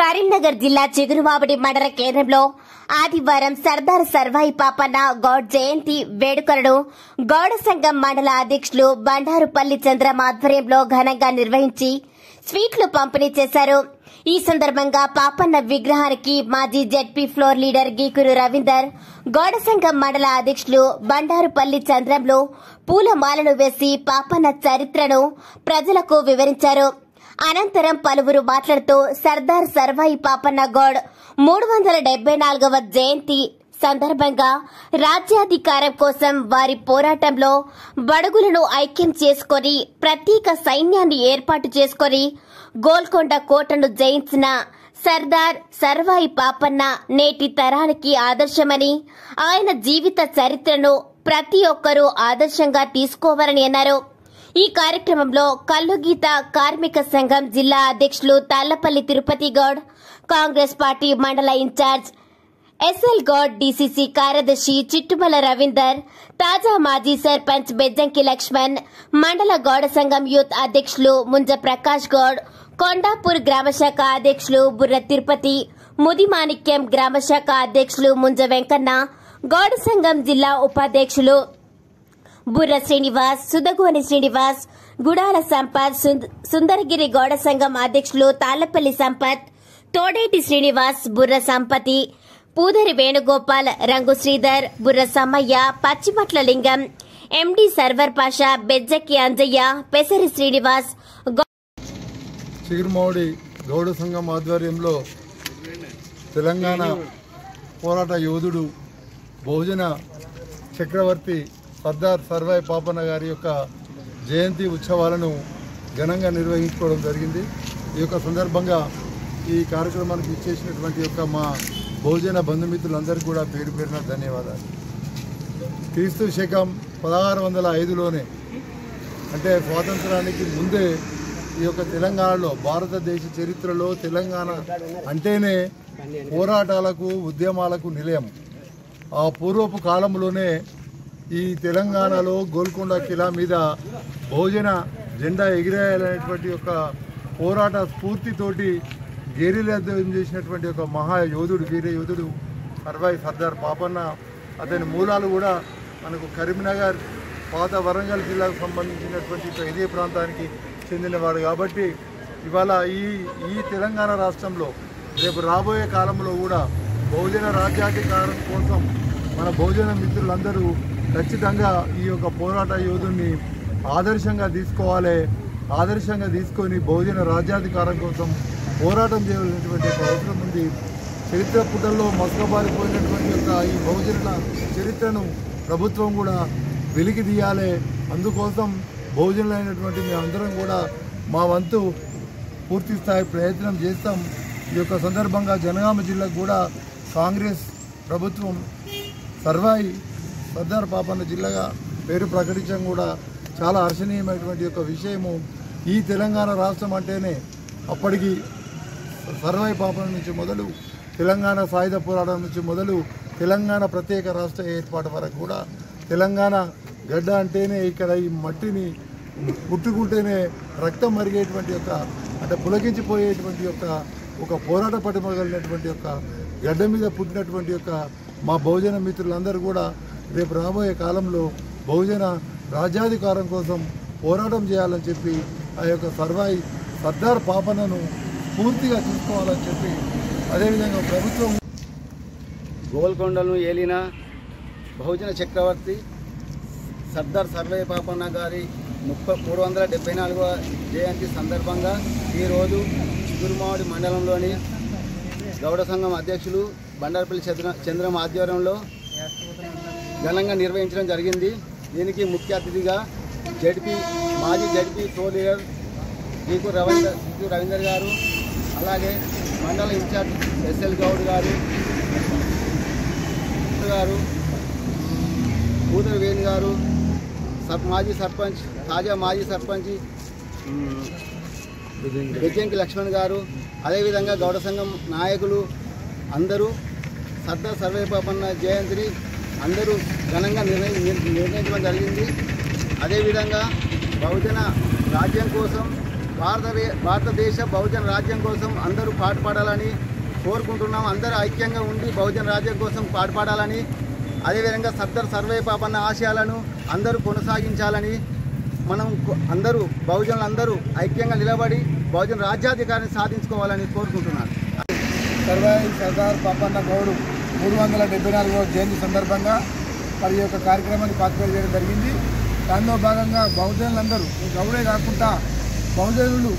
కరీంనగర్ జిల్లా చిగురుమామిడి మండల కేంద్రంలో ఆదివారం సర్దార్ సర్వాయి పాపన్న గౌడ్ జయంతి వేడుకలను గౌడ సంఘం మండల అధ్యక్షులు బండారుపల్లి చంద్రం ఆధ్వర్యంలో ఘనంగా నిర్వహించి స్వీట్లు పంపిణీ చేశారు. ఈ సందర్భంగా పాపన్న విగ్రహానికి మాజీ ZP floor leader గీకురు Ravinder, Gowda సంఘం మండల అధ్యక్షులు బండారుపల్లి చంద్రంలో పూలమాలను వేసి పాపన్న చరిత్రను ప్రజలకు వివరించారు. అనంతరం పలువురు మాట్లాడుతూ సర్దార్ సర్వాయి పాపన్న గౌడ్ 374వ జయంతి సందర్భంగా రాజ్యాధికారం కోసం వారి పోరాటంలో బడుగులను ఐక్యం చేసుకుని ప్రత్యేక సైన్యాన్ని ఏర్పాటు చేసుకుని గోల్కొండ కోటను జయించిన సర్దార్ సర్వాయి పాపన్న నేటి తరానికి ఆదర్శమని, ఆయన జీవిత చరిత్రను ప్రతి ఒక్కరూ ఆదర్శంగా తీసుకోవాలని అన్నారు. ఈ కార్యక్రమంలో కల్లుగీత కార్మిక సంఘం జిల్లా అధ్యక్షులు తాళ్లపల్లి తిరుపతి గౌడ్, కాంగ్రెస్ పార్టీ మండల ఇన్ఛార్జ్ ఎస్ఎల్ గౌడ్, డీసీసీ కార్యదర్శి చిట్టుమల రవీందర్, తాజా మాజీ సర్పంచ్ బెజ్జంకి లక్ష్మణ్, మండల గౌడ సంఘం యూత్ అధ్యక్షులు ముంజ ప్రకాష్ గౌడ్, కొండాపూర్ గ్రామశాఖ అధ్యక్షులు బుర్ర తిరుపతి, ముదిమాణిక్యం గ్రామశాఖ అధ్యక్షులు ముంజ వెంకన్న, గౌడ సంఘం జిల్లా ఉపాధ్యక్షులు బుర్ర శ్రీనివాస్, సుదగోని శ్రీనివాస్, గుడాల సంపత్, సుందరగిరి గౌడ సంఘం అధ్యక్షులు తాళ్లపల్లి సంపత్, తోడేటి శ్రీనివాస్, బుర్ర సంపతి, పూదరి వేణుగోపాల్, రంగు శ్రీధర్, బుర్ర సమ్మయ్య, పచ్చిమట్ల లింగం, ఎండి సర్వర్ పాషా, బెజ్జకి అంజయ్య, పెసరి శ్రీనివాస్. చిగురుమామిడి గౌడ సంఘం ఆధ్వర్యంలో తెలంగాణ పోరాట యోధుడు, బహుజన చక్రవర్తి సర్దార్ సర్వాయి పాపన్న గారి యొక్క జయంతి ఉత్సవాలను ఘనంగా నిర్వహించుకోవడం జరిగింది. ఈ యొక్క సందర్భంగా ఈ కార్యక్రమానికి ఇచ్చేసినటువంటి యొక్క మా బహుజన బంధుమిత్రులందరికీ కూడా పేరు పేరున ధన్యవాదాలు. క్రీస్తు శకం 1605లోనే, అంటే స్వాతంత్రానికి ముందే ఈ యొక్క తెలంగాణలో, భారతదేశ చరిత్రలో తెలంగాణ అంటేనే పోరాటాలకు, ఉద్యమాలకు నిలయం. ఆ పూర్వపు కాలంలోనే ఈ తెలంగాణలో గోల్కొండ కిలా మీద బహుజన జెండా ఎగిరేయాలనేటువంటి ఒక పోరాట స్ఫూర్తితోటి గేరిలయుద్ధం చేసినటువంటి ఒక మహాయోధుడు, వీరయోధుడు సర్దార్ పాపన్న. అతని మూలాలు కూడా మనకు కరీంనగర్, పాత వరంగల్ జిల్లాకు సంబంధించినటువంటి ఇదే ప్రాంతానికి చెందినవాడు. కాబట్టి ఇవాళ ఈ తెలంగాణ రాష్ట్రంలో రేపు రాబోయే కాలంలో కూడా బహుజన రాజ్యాధికారం కోసం మన బహుజన మిత్రులందరూ ఖచ్చితంగా ఈ యొక్క పోరాట యోధుడిని ఆదర్శంగా తీసుకోవాలి. ఆదర్శంగా తీసుకొని బహుజన రాజ్యాధికారం కోసం పోరాటం చేయవలసినటువంటి అవసరం ఉంది. చరిత్ర పుటల్లో మసకబారిపోయినటువంటి యొక్క ఈ బహుజనుల చరిత్రను ప్రభుత్వం కూడా వెలికి తీయాలి. అందుకోసం బహుజనులైనటువంటి మేమందరం కూడా మా వంతు పూర్తి స్థాయి ప్రయత్నం చేస్తాం. ఈ యొక్క సందర్భంగా జనగామ జిల్లాకు కూడా కాంగ్రెస్ ప్రభుత్వం సర్దార్ పాపన్న జిల్లాగా పేరు ప్రకటించడం కూడా చాలా హర్షణీయమైనటువంటి యొక్క విషయము. ఈ తెలంగాణ రాష్ట్రం అంటేనే అప్పటికి సర్వాయి పాపన్న నుంచి మొదలు, తెలంగాణ సాయుధ పోరాటం నుంచి మొదలు, తెలంగాణ ప్రత్యేక రాష్ట్ర ఏర్పాటు వరకు కూడా తెలంగాణ గడ్డ అంటేనే, ఇక్కడ ఈ మట్టిని ముట్టుకుంటేనే రక్తం మరిగేటువంటి యొక్క, అంటే పులకించిపోయేటువంటి యొక్క ఒక పోరాట పటిమగలిగినటువంటి యొక్క గడ్డ మీద పుట్టినటువంటి యొక్క మా బహుజన మిత్రులందరూ కూడా రేపు రాబోయే కాలంలో బహుజన రాజ్యాధికారం కోసం పోరాటం చేయాలని చెప్పి ఆ యొక్క సర్దార్ పాపన్నను పూర్తిగా తీసుకోవాలని చెప్పి, అదేవిధంగా ప్రభుత్వం గోల్కొండను ఏలిన బహుజన చక్రవర్తి సర్దార్ సర్వాయి పాపన్న గారి 374వ జయంతి సందర్భంగా ఈరోజు చిగురుమామిడి మండలంలోని గౌడ సంఘం అధ్యక్షులు బండారుపల్లి చంద్రం ఆధ్వర్యంలో ఘనంగా నిర్వహించడం జరిగింది. దీనికి ముఖ్య అతిథిగా మాజీ జడ్పీ ఫ్లోర్ లీడర్ గీకు రవీందర్ గారు, అలాగే మండల ఇన్ఛార్జ్ ఎస్ఎల్ గౌడ్ గారు, పూదరి వేణు గారు, మాజీ సర్పంచ్, తాజా మాజీ సర్పంచ్ బెజ్జంకి లక్ష్మణ్ గారు, అదేవిధంగా గౌడ సంఘం నాయకులు అందరూ సర్దార్ సర్వాయి పాపన్న జయంతిని అందరూ ఘనంగా నిర్ణయించడం జరిగింది. అదేవిధంగా బహుజన రాజ్యం కోసం భారతదేశ బహుజన రాజ్యం కోసం అందరూ పాటుపడాలని కోరుకుంటున్నాం. అందరూ ఐక్యంగా ఉండి బహుజన రాజ్యం కోసం పాటుపడాలని, అదేవిధంగా సర్దార్ సర్వై పాపన్న ఆశయాలను అందరూ కొనసాగించాలని, మనం అందరూ బహుజనులందరూ ఐక్యంగా నిలబడి బహుజన రాజ్యాధికారాన్ని సాధించుకోవాలని కోరుకుంటున్నాను. సర్దార్ పాపన్న గౌడ్ 374వ జయంతి సందర్భంగా మరి ఈ యొక్క కార్యక్రమాన్ని పార్టిసిపేట్ చేయడం జరిగింది. దానిలో భాగంగా బహుజనులందరూ గౌడే కాకుండా బహుజనులు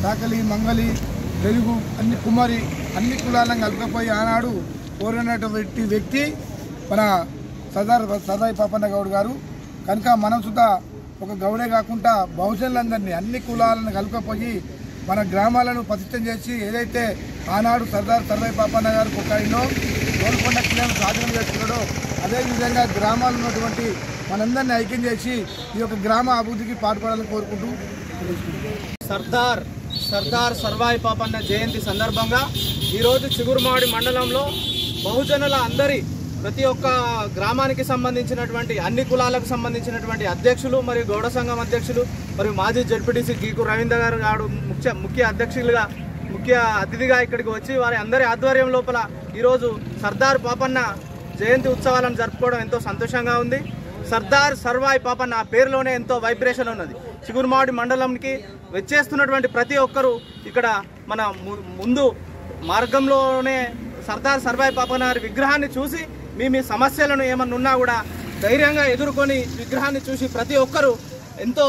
సాకలి, మంగలి, తెలుగు, అన్ని కుమారి అన్ని కులాలను కలుపుకపోయి ఆనాడు కోరినటువంటి వ్యక్తి మన సర్దార్ పాపన్న గౌడ్ గారు. కనుక మనం సుధా ఒక గౌడే కాకుండా బహుజనులందరినీ అన్ని కులాలను కలుపుకపోయి మన గ్రామాలను పతిష్టం చేసి ఏదైతే ఆనాడు సర్దార్ సర్వై పాపన్న గారు కొట్లాడినో గోల్కొండ కిల్లాను స్వాధీనం చేసుకున్నాడో అదేవిధంగా గ్రామాల్లో ఉన్నటువంటి మనందరినీ ఐక్యం చేసి ఈ యొక్క గ్రామ అభివృద్ధికి పాటుపడాలని కోరుకుంటూ సర్దార్ సర్వై పాపన్న జయంతి సందర్భంగా ఈరోజు చిగురుమాడి మండలంలో బహుజనుల అందరి ప్రతి ఒక్క గ్రామానికి సంబంధించినటువంటి అన్ని కులాలకు సంబంధించినటువంటి అధ్యక్షులు మరియు గౌడ సంఘం అధ్యక్షులు మరియు మాజీ జడ్పీటీసీ గీకు రవీంద్ర గారు ముఖ్య అతిథిగా ఇక్కడికి వచ్చి వారి అందరి ఆధ్వర్యం లోపల ఈరోజు సర్దార్ పాపన్న జయంతి ఉత్సవాలను జరుపుకోవడం ఎంతో సంతోషంగా ఉంది. సర్దార్ సర్వై పాపన్న ఆ పేరులోనే ఎంతో వైబ్రేషన్ ఉన్నది. చిగురుమాడి మండలంకి వచ్చేస్తున్నటువంటి ప్రతి ఒక్కరూ ఇక్కడ మన ముందు మార్గంలోనే సర్దార్ సర్వై పాపన్న గారి విగ్రహాన్ని చూసి మీ సమస్యలను ఏమన్నా ఉన్నా కూడా ధైర్యంగా ఎదుర్కొని విగ్రహాన్ని చూసి ప్రతి ఒక్కరూ ఎంతో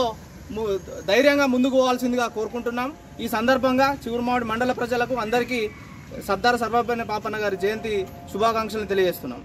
ధైర్యంగా ముందుకు పోవాల్సిందిగా కోరుకుంటున్నాం. ఈ సందర్భంగా చిగురుమాడి మండల ప్రజలకు అందరికీ సర్దార్ సర్వై పాపన్న గారి జయంతి శుభాకాంక్షలు తెలియజేస్తున్నాం.